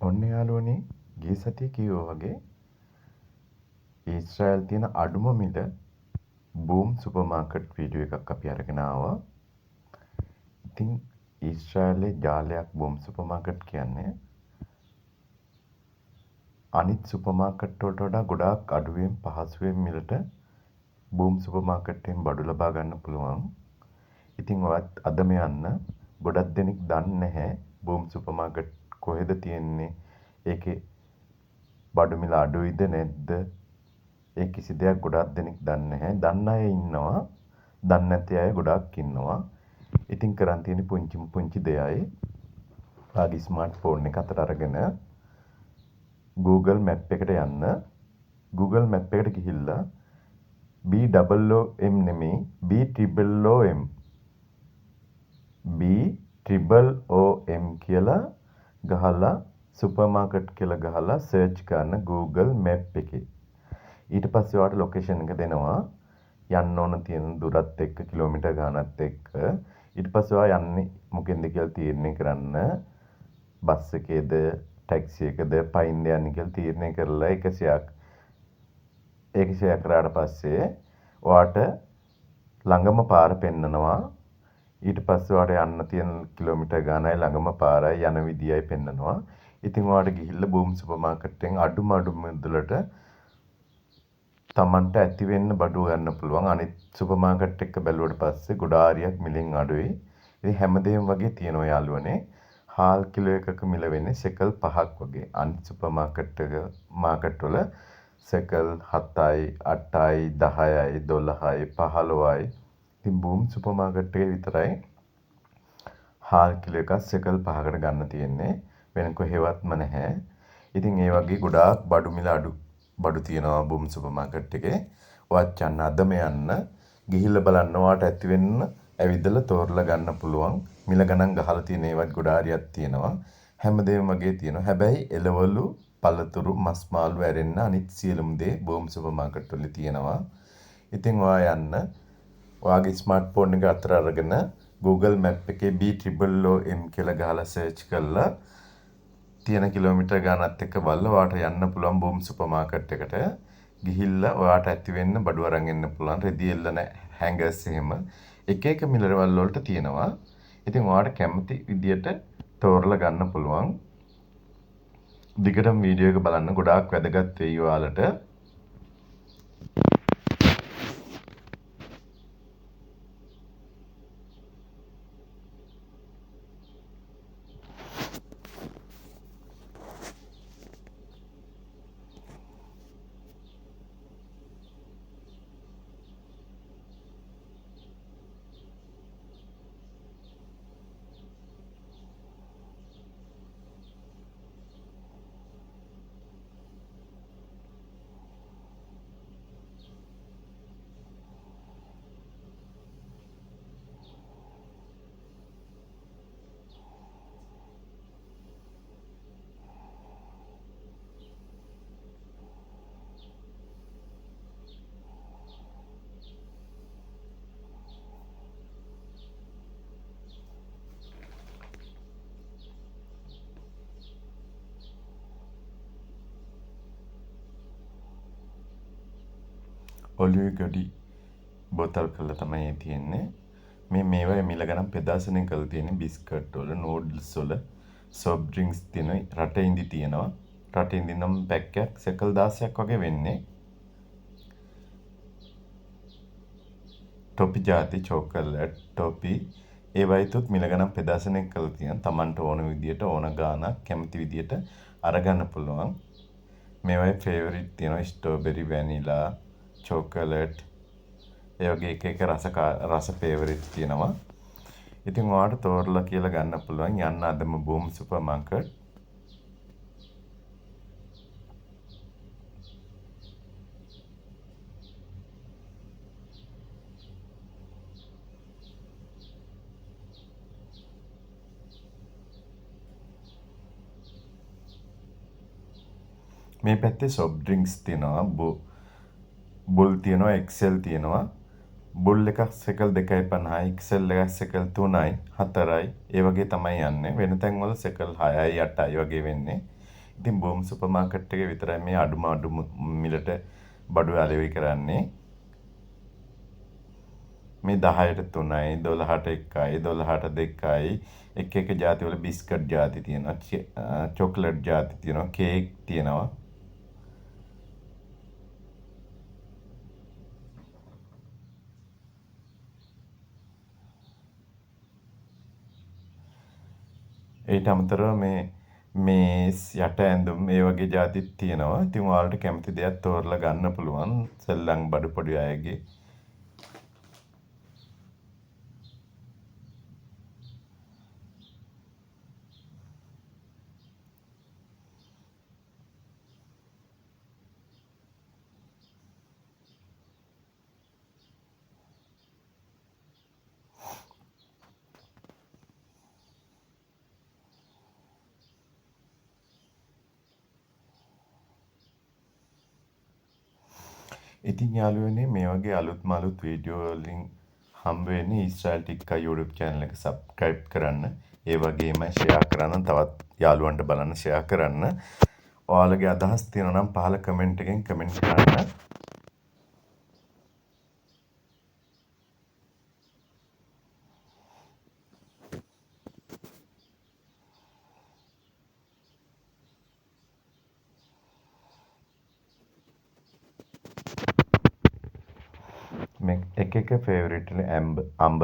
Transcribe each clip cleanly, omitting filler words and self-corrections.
ඔන්න යාළුවනේ ගිය සතියේ කිව්වා වගේ ඊශ්‍රායල් තියෙන අඩුම මිල බූම් සුපර් මාකට් වීඩියෝ එකක් අපි අරගෙන ආවා. ඉතින් ඊශ්‍රායලයේ ජාලයක් බූම් සුපර් මාකට් කියන්නේ අනිත් සුපර් මාකට් වලට වඩා ගොඩාක් අඩුවෙන් පහසුවෙන් මිලට බූම් සුපර් මාකට් එකෙන් බඩු ලබා ගන්න පුළුවන්. ඉතින් ඔයත් අදම යන්න. ගොඩක් දෙනෙක් දන්නේ නැහැ බූම් සුපර් මාකට් කොහෙද තියෙන්නේ, ඒකේ බඩු මිල අඩුයිද නැද්ද, ඒ කිසි දෙයක් ගොඩක් දෙනෙක් දන්නේ නැහැ. දන්න අය ඉන්නවා, දන්නේ නැති අය ගොඩාක් ඉන්නවා. ඉතින් කරන් තියෙන්නේ පුංචි දෙයයි. ඔයාගේ ස්මාර්ට් ෆෝන් එක අතට අරගෙන Google Map එකට යන්න. Google Map එකට ගිහිල්ලා BOOM නෙමෙයි BOOM BOOM කියලා ගහලා සුපර් මාකට් කියලා ගහලා සර්ච් කරන්න Google Map එකේ. ඊට පස්සේ ඔයාලට ලොකේෂන් එක දෙනවා. යන්න ඕන තියෙන දුරත් එක්ක කිලෝමීටර් ගානත් එක්ක. ඊට පස්සේ ඔයා යන්නේ මොකෙන්ද කියලා තීරණය කරන්න. බස් එකේද, ටැක්සි එකද, පයින්ද යන්නේ කියලා තීරණය කරලා ඒක ෂෙයා කරාට පස්සේ ඔයාට ළඟම පාර පෙන්නනවා. ඊට පස්සේ ඔයාට යන්න තියෙන කිලෝමීටර් ගානයි ළඟම පාරයි යන විදියයි පෙන්නනවා. ඉතින් ඔයාට ගිහිල්ලා බූම් සුපර් මාකට් එකෙන් අඩුම මුදලට Tamanට ඇති වෙන්න බඩු ගන්න පුළුවන්. අනිත් සුපර් මාකට් එක බැලුවට පස්සේ ගොඩාරියක් මිලෙන් අඩුයි. ඉතින් හැමදේම වගේ තියෙනවා යාළුවනේ. හාල් කිලෝ එකක මිල වෙන්නේ සෙකල් 5ක් වගේ. අනිත් සුපර් මාකට් වල සෙකල් 7යි, 8යි, 10යි, 12යි, 15යි. ඉතින් බූම් සුපර් මාකට් එකේ විතරයි හාල් කිලෝ එකක් සෙකල් 5කට ගන්න තියෙන්නේ. වෙන කොහෙවත්ම නැහැ. ඉතින් ඒ වගේ ගොඩාක් බඩු මිල බඩු තියෙනවා බූම් සුපර් මාකට් එකේ. ඔයත් යන්න අදම යන්න. ගිහිල්ලා බලන්න ඔයාට ඇති වෙන්න ඇවිදලා තෝරලා ගන්න පුළුවන්. මිල ගණන් ගහලා තියෙන ඒවත් ගොඩාරියක් තියෙනවා. හැමදේම වගේ තියෙනවා. හැබැයි එළවලු, පළතුරු, මස් මාළු ඇරෙන්න අනිත් සියලුම දේ බූම් සුපර් මාකට් වල තියෙනවා. ඉතින් ඔයා යන්න. ඔයාගේ ස්මාර්ට් ෆෝන් එක අතර අරගෙන Google Map එකේ BOOM කියලා ගහලා සර්ච් කරලා තියෙන කිලෝමීටර් ගානත් එක්ක බලලා ඔයාට යන්න පුළුවන් බූම් සුපර් මාකට් එකට. ගිහිල්ලා ඔයාට ඇති වෙන්න බඩු අරන් එන්න පුළුවන්. රෙදි එල්ලන හැංගර්ස් එහෙම එක මිලවල් වලට තියෙනවා. ඉතින් ඔයාට කැමති විදියට තෝරලා ගන්න පුළුවන්. දිගටම වීඩියෝ එක බලන්න. ගොඩාක් වැදගත් වෙයි ඔයාලට. ඔලිව් ගඩි බෝතල් කරලා තමයි තියෙන්නේ. මේවා මිල ගණන් ප්‍රදර්ශනය කරලා තියෙන්නේ. බිස්කට් වල, නූඩ්ල්ස් වල, සොෆ්ට් ඩ්‍රින්ක්ස් තියෙනවා. රට ඉඳි තියෙනවා. රට ඉඳි නම් පැක් එකක් සෙකල් 16ක් වගේ වෙන්නේ. ටොපි ಜಾති චොකලට්, ටොපි ඒ වයිතුත් මිල ගණන් ප්‍රදර්ශනය කරලා තියෙනවා. Tamanට ඕන විදියට ඕන ගානක් කැමති විදියට අරගන්න පුළුවන්. මේවායි ෆේවරිට් තියෙනවා. ස්ට්‍රෝබෙරි, වැනිලා, චොකලට් ඒ වගේ එක රස ෆේවරිට් තියෙනවා. ඉතින් ඔයාලට තෝරලා කියලා ගන්න පුළුවන්. යන්න අදම බූම් සුපර් මාකට්. මේ පැත්තේ සොෆ්ට් ඩ්‍රින්ක්ස් තියෙනවා. බුල් තියෙනවා, එක්සෙල් තියෙනවා. බුල් එකක් සෙකල් 2.50යි, එක්සෙල් එකක් සෙකල් 3යි, 4යි. ඒ වගේ තමයි යන්නේ. වෙන තැන්වල සෙකල් 6යි, 8යි වගේ වෙන්නේ. ඉතින් බූම් සුපර් මාකට් එකේ විතරයි මේ අඩු මිලට බඩු අලෙවි කරන්නේ. මේ 10ට 3යි 12ට 1යි 12ට 2යි එක ජාති වල බිස්කට් ජාති තියෙනවා, චොක්ලට් ජාති තියෙනවා, කේක් තියෙනවා. ඊට අමතරව මේ මේස් යට ඇඳුම් ඒ වගේ ජාතිත් තියෙනවා. ඉතින් ඔයාලට කැමති දෙයක් තෝරලා ගන්න පුළුවන් සෙල්ලම් බඩු පොඩි අයගේ. ඉතින් යාළුවනේ මේ වගේ අලුත් වීඩියෝ වලින් හම්බ වෙන්නේ ඊශ්‍රායල් ටික්කා YouTube channel එක subscribe කරන්න. ඒ වගේම share කරන්න, තවත් යාළුවන්ට බලන්න share කරන්න. ඔයාලගේ අදහස් තියෙනවා නම් පහළ කමෙන්ට් එකෙන් කමෙන්ට් කරන්න. මේ එක ෆේවරිට් අඹ,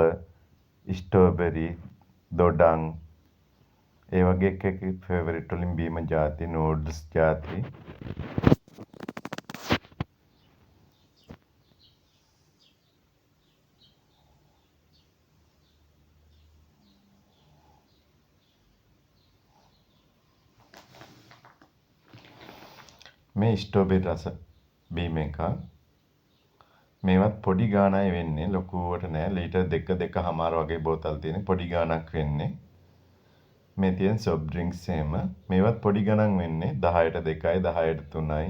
ස්ට්‍රෝබෙරි, දොඩම් ඒ වගේ එක ෆේවරිට් වලින් බීම ජාති, නූඩ්ල්ස් ජාති. මේ ස්ට්‍රෝබෙරි රස බීම එකක්. මේවත් පොඩි ගාණයි වෙන්නේ, ලොකුවට නෑ. ලීටර් 2.5 වගේ බෝතල් තියෙන පොඩි ගාණක් වෙන්නේ. මේ තියෙන සොෆ්ට් ඩ්‍රින්ක්ස් එහෙම මේවත් පොඩි ගණන් වෙන්නේ 10ට 2යි 10ට 3යි.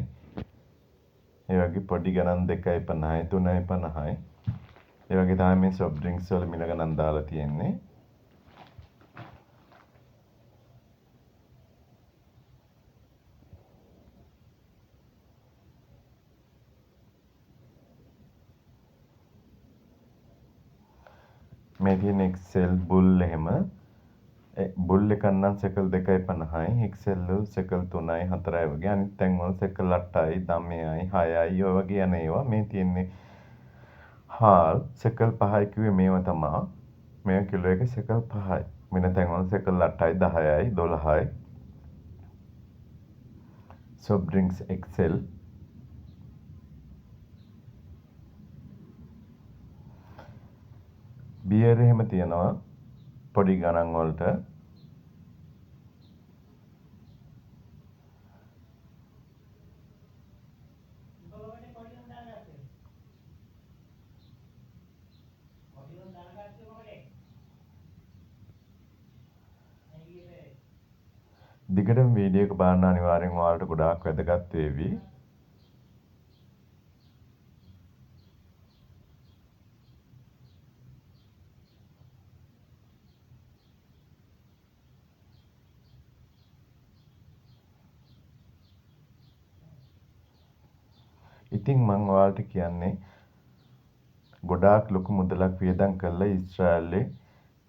ඒ වගේ පොඩි ගණන් 2.50යි 3.50යි. ඒ වගේ තමයි මේ සොෆ්ට් ඩ්‍රින්ක්ස් වල මිල ගණන් දාලා තියෙන්නේ. මේ තියෙන එක්සෙල් බුල් එහෙම බුල් එක නම් සෙකල් 2.50යි, එක්සෙල් සෙකල් 3යි 4යි වගේ. අනිත් තැන් වල සෙකල් 8යි 9යි 6යි ඔය වගේ යන ඒවා. මේ තියෙන්නේ හාල් සෙකල් 5යි කිව්වේ මේවා තමයි. මේ කිලෝ එක සෙකල් 5යි. වෙන තැන් වල සෙකල් 8යි 10යි 12යි. soft drinks එක්සෙල් බියර් එහෙම තියෙනවා පොඩි ගණන් වලට. දිගටම වීඩියෝ එක බලන්න අනිවාර්යෙන් ඔයාලට ගොඩාක් වැදගත් වේවි. ඉතින් මම ඔයාලට කියන්නේ ගොඩාක් ලොකු මුදලක් වියදම් කරලා ඊශ්‍රායලයේ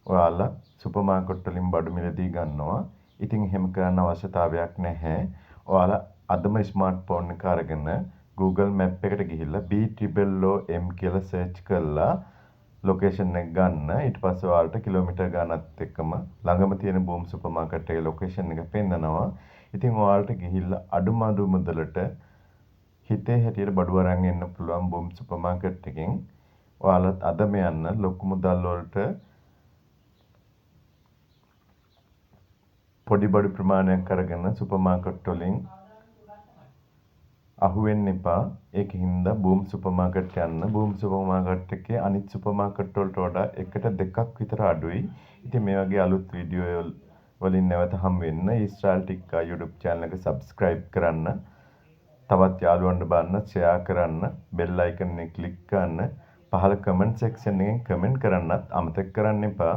ඔයාලා සුපර් මාකට් වලින් බඩු මිලදී ගන්නවා. ඉතින් එහෙම කරන්න අවශ්‍යතාවයක් නැහැ. ඔයාලා අදම ස්මාර්ට්ෆෝන් එක අරගෙන Google Map එකට ගිහිල්ලා BOOM කියලා සර්ච් කරලා ලොකේෂන් එක ගන්න. ඊට පස්සේ ඔයාලට කිලෝමීටර් ගණනත් එක්කම ළඟම තියෙන බූම් සුපර් මාකට් එකේ ලොකේෂන් එක පෙන්නනවා. ඉතින් ඔයාලට ගිහිල්ලා අඩු මුදලට හිතේ හැටියට බඩු අරන් එන්න පුළුවන් බූම් සුපර් මාකට් එකෙන්. ඔයාලත් අදම යන්න ලොකු මුදල් වලට පොඩි බඩු ප්‍රමාණයක් අරගෙන සුපර් මාකට් වලින් අහුවෙන්න එපා. ඒකින්ද බූම් සුපර් මාකට් යන්න. බූම් සුපර් මාකට් එකේ අනිත් සුපර් මාකට් වලට වඩා එකට දෙකක් විතර අඩුයි. ඉතින් මේ වගේ අලුත් වීඩියෝ වලින් නැවත හම් වෙන්න ඊශ්‍රායල් ටික්කා YouTube channel එක subscribe කරන්න. තවත් යාළුවන්ට බලන්න ෂෙයා කරන්න, බෙල් අයිකන් එක ක්ලික් කරන්න, පහළ කමෙන්ට් සෙක්ෂන් එකෙන් කමෙන්ට් කරන්නත් අමතක කරන්න එපා.